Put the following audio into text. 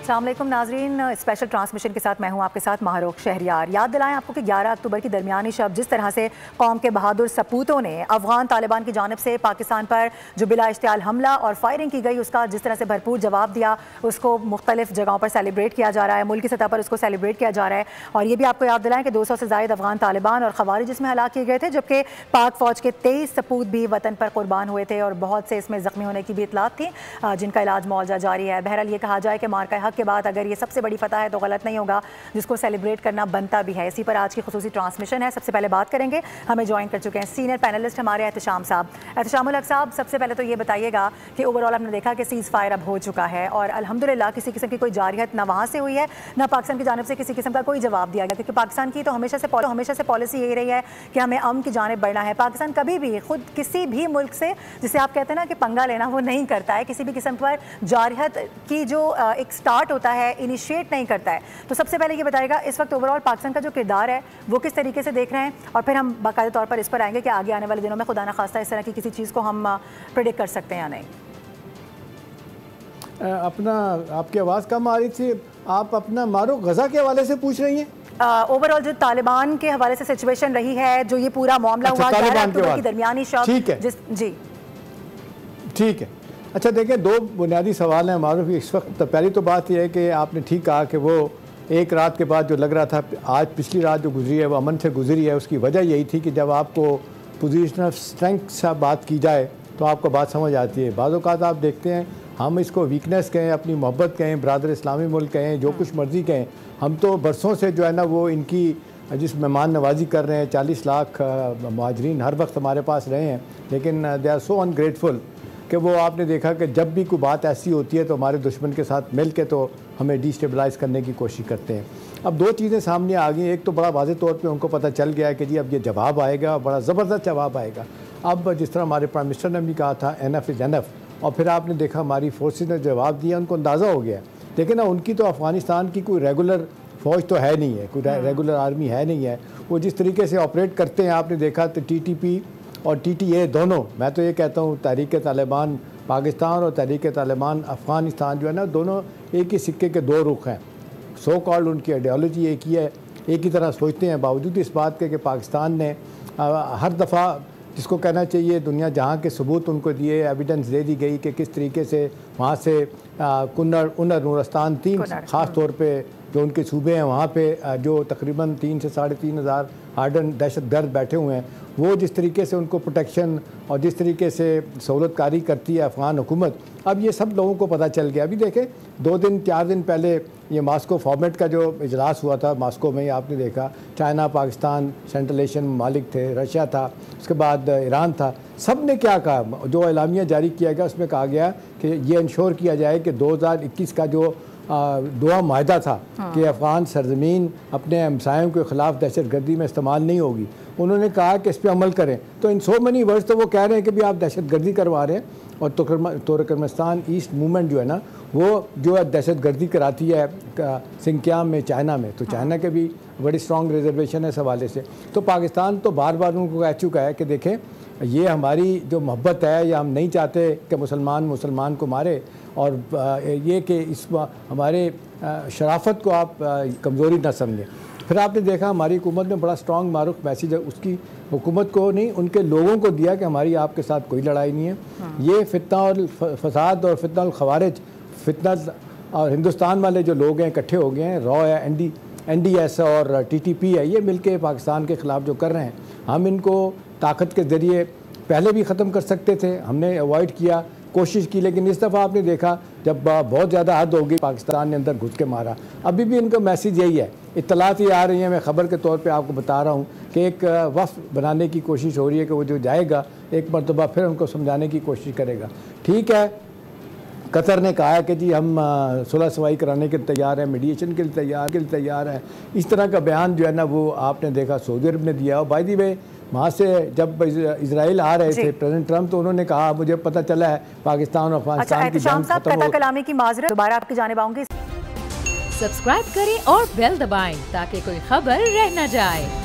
अस्सलाम वालेकुम नाजरीन, स्पेशल ट्रांसमिशन के साथ मैं हूं आपके साथ माहरूख शहरियार। याद दिलाएं आपको कि 11 अक्टूबर की दरमियानी शब जिस तरह से कौम के बहादुर सपूतों ने अफगान तालिबान की जानिब से पाकिस्तान पर जो बिला इश्तियाल हमला और फायरिंग की गई उसका जिस तरह से भरपूर जवाब दिया, उसको मुख्तलिफ जगहों पर सेलिब्रेट किया जा रहा है, मुल्क की सतह पर उसको सेलिब्रेट किया जा रहा है। और ये भी आपको याद दिलाएं कि 200 से ज़ायद अफगान तालिबान और खवारिज इसमें हलाक किए गए थे, जबकि पाक फ़ौज के 23 सपूत भी वतन पर कुर्बान हुए थे और बहुत से इसमें ज़ख्मी होने की भी इतलात थी, जिनका इलाज मौजूदा जारी है। बहरहाल ये कहा जाए कि मार्का हक के बाद अगर ये सबसे बड़ी फतह है तो गलत नहीं होगा, जिसको सेलिब्रेट करना बनता भी है। इसी पर आज की खुसूसी ट्रांसमिशन है। सबसे पहले बात करेंगे, हमें ज्वाइन कर चुके हैं सीनियर पैनलिस्ट हमारे एहतशाम साहब। एहतशामुल हक साहब, सबसे पहले तो ये बताइएगा कि ओवरऑल हमने देखा कि सीज़ फायर अब हो चुका है और अल्हम्दुलिल्लाह किसी किस्म की कोई जारियत ना वहाँ से हुई है ना पाकिस्तान की जानिब से किसी किस्म का कोई जवाब दिया गया, क्योंकि पाकिस्तान की तो हमेशा से पॉलिसी यही रही है कि हमें अमन की जानिब बढ़ना है। पाकिस्तान कभी भी खुद किसी भी मुल्क से, जिसे आप कहते हैं ना कि पंगा लेना, वो नहीं करता है। किसी भी किस्म पर जारियत की जो एक स्टार्ट होता है, इनिशिएट नहीं करता है। तो सबसे पहले ये बताएगा इस वक्त ओवरऑल पाकिस्तान का जो किरदार है वो किस तरीके से देख रहे हैं, और फिर हम बाकायदा तौर पर इस पर आएंगे कि आगे आने वाले दिनों में खुदा न खास्ता इस तरह की किसी चीज़ को हम प्रेडिक्ट कर सकते हैं या नहीं। अपना आपकी आवाज़ कम आ रही थी, आप अपना मारो गज़ा के हवाले से पूछ रही हैं? ओवरऑल जो तालिबान के हवाले से सिचुएशन रही है, जो ये पूरा मामला हुआ 11 अक्टूबर की दरमियानी शब, ठीक है जी ठीक है। अच्छा देखें, दो बुनियादी सवाल हैं मारूफ इस वक्त। पहली तो बात यह है कि आपने ठीक कहा कि वो एक रात के बाद जो लग रहा था, आज पिछली रात जो गुजरी है वो अमन से गुजरी है। उसकी वजह यही थी कि जब आपको पोजीशन ऑफ स्ट्रेंथ से बात की जाए तो आपको बात समझ आती है। बाज़ औक़ात आप देखते हैं, हम इसको वीकनेस कहें, अपनी मोहब्बत कहें, बरादर इस्लामी मुल्क कहें, जो कुछ मर्ज़ी कहें, हम तो बरसों से जो है ना वो इनकी जिस मेहमान नवाजी कर रहे हैं। 40 लाख मुहाजिरीन हर वक्त हमारे पास रहे हैं, लेकिन दे आर सो अनग्रेटफुल कि वो आपने देखा कि जब भी कोई बात ऐसी होती है तो हमारे दुश्मन के साथ मिल के तो हमें डिस्टेबलाइज़ करने की कोशिश करते हैं। अब दो चीज़ें सामने आ गई। एक तो बड़ा वाज़ेह तौर पे उनको पता चल गया है कि जी अब ये जवाब आएगा, बड़ा ज़बरदस्त जवाब आएगा। अब जिस तरह हमारे प्राइम मिनिस्टर ने भी कहा था एनफ इज़ एनफ, और फिर आपने देखा हमारी फोर्सेस ने जवाब दिया, उनको अंदाज़ा हो गया। लेकिन ना उनकी तो अफ़गानिस्तान की कोई रेगुलर फ़ौज तो है नहीं है, कोई रेगुलर आर्मी है नहीं है। वो जिस तरीके से ऑपरेट करते हैं आपने देखा तो TTP और TTA दोनों, मैं तो ये कहता हूँ तहरीक तालिबान पाकिस्तान और तहरीक तालिबान अफ़गानिस्तान जो है ना, दोनों एक ही सिक्के के दो रुख हैं। सो कॉल्ड उनकी आइडियोलॉजी एक ही है, एक ही तरह सोचते हैं, बावजूद इस बात के कि पाकिस्तान ने हर दफ़ा जिसको कहना चाहिए दुनिया जहाँ के सबूत उनको दिए, एविडेंस दे दी गई कि किस तरीके से वहाँ से कुन्नर नूरस्तान 3 ख़ास तौर पे जो उनके सूबे हैं वहाँ पे जो तकरीबन 3 से 3.5 हज़ार हार्डन दहशतगर्द बैठे हुए हैं, वो जिस तरीके से उनको प्रोटेक्शन और जिस तरीके से सहूलतकारी करती है अफ़गान हुकूमत, अब ये सब लोगों को पता चल गया। अभी देखें 2-4 दिन पहले ये मास्को फॉर्मेट का जो इजलास हुआ था मास्को में, आपने देखा चाइना, पाकिस्तान, सेंट्रल एशियन ममालिक थे, रशिया था, उसके बाद ईरान था। सब ने क्या कहा, जो एलामिया जारी किया गया उसमें कहा गया कि ये इंश्योर किया जाए कि 2021 का जो दोहा माहिदा था कि अफ़गान सरजमीन अपने हमसायों के ख़िलाफ़ दहशतगर्दी में इस्तेमाल नहीं होगी, उन्होंने कहा कि इस पर अमल करें। तो इन सो मनी वर्ड्स तो वो कह रहे हैं कि भी आप दहशतगर्दी करवा रहे हैं। और तुर्कमेनिस्तान ईस्ट मूवमेंट जो है ना, वो जो है दहशतगर्दी कराती है सिंकियाम में, चाइना में, तो चाइना के भी बड़ी स्ट्रॉन्ग रिजर्वेशन है इस हवाले से। तो पाकिस्तान तो बार बार उनको कह चुका है कि देखें ये हमारी जो मोहब्बत है, या हम नहीं चाहते कि मुसलमान को मारे, और ये कि इस हमारे शराफत को आप कमज़ोरी ना समझें। फिर आपने देखा हमारी हुकूमत ने बड़ा स्ट्रॉन्ग मारूफ मैसेज उसकी हुकूमत को नहीं, उनके लोगों को दिया कि हमारी आपके साथ कोई लड़ाई नहीं है। ये फितना और फसाद और फितना और खवारिज, फितना और हिंदुस्तान वाले जो लोग हैं इकट्ठे हो गए हैं, रॉ है, NDS और TTP है, ये मिलके पाकिस्तान के ख़िलाफ़ जो कर रहे हैं, हम इनको ताकत के ज़रिए पहले भी ख़त्म कर सकते थे, हमने अवॉइड किया, कोशिश की, लेकिन इस दफ़ा आपने देखा जब बहुत ज़्यादा हद हो गई, पाकिस्तान ने अंदर घुस के मारा। अभी भी इनका मैसेज यही है, इत्तलात ये आ रही हैं, मैं ख़बर के तौर पे आपको बता रहा हूँ कि एक वफ़द बनाने की कोशिश हो रही है कि वो जो जाएगा एक मरतबा फिर उनको समझाने की कोशिश करेगा। ठीक है, कतर ने कहा है कि जी हम सुलह सवाई कराने के लिए तैयार हैं, मीडिएशन के लिए तैयार हैं। इस तरह का बयान जो है ना वो आपने देखा सऊदी अरब ने दिया। और बाय द वे वहाँ से जब इजराइल आ रहे थे प्रेसिडेंट ट्रंप, तो उन्होंने कहा मुझे पता चला है पाकिस्तान और अफगानिस्तान की जंग खत्म हो। कलामी की माजरत, दोबारा आपकी जानिब आऊंगी। सब्सक्राइब करें और बेल दबाएं ताकि कोई खबर रह न जाए।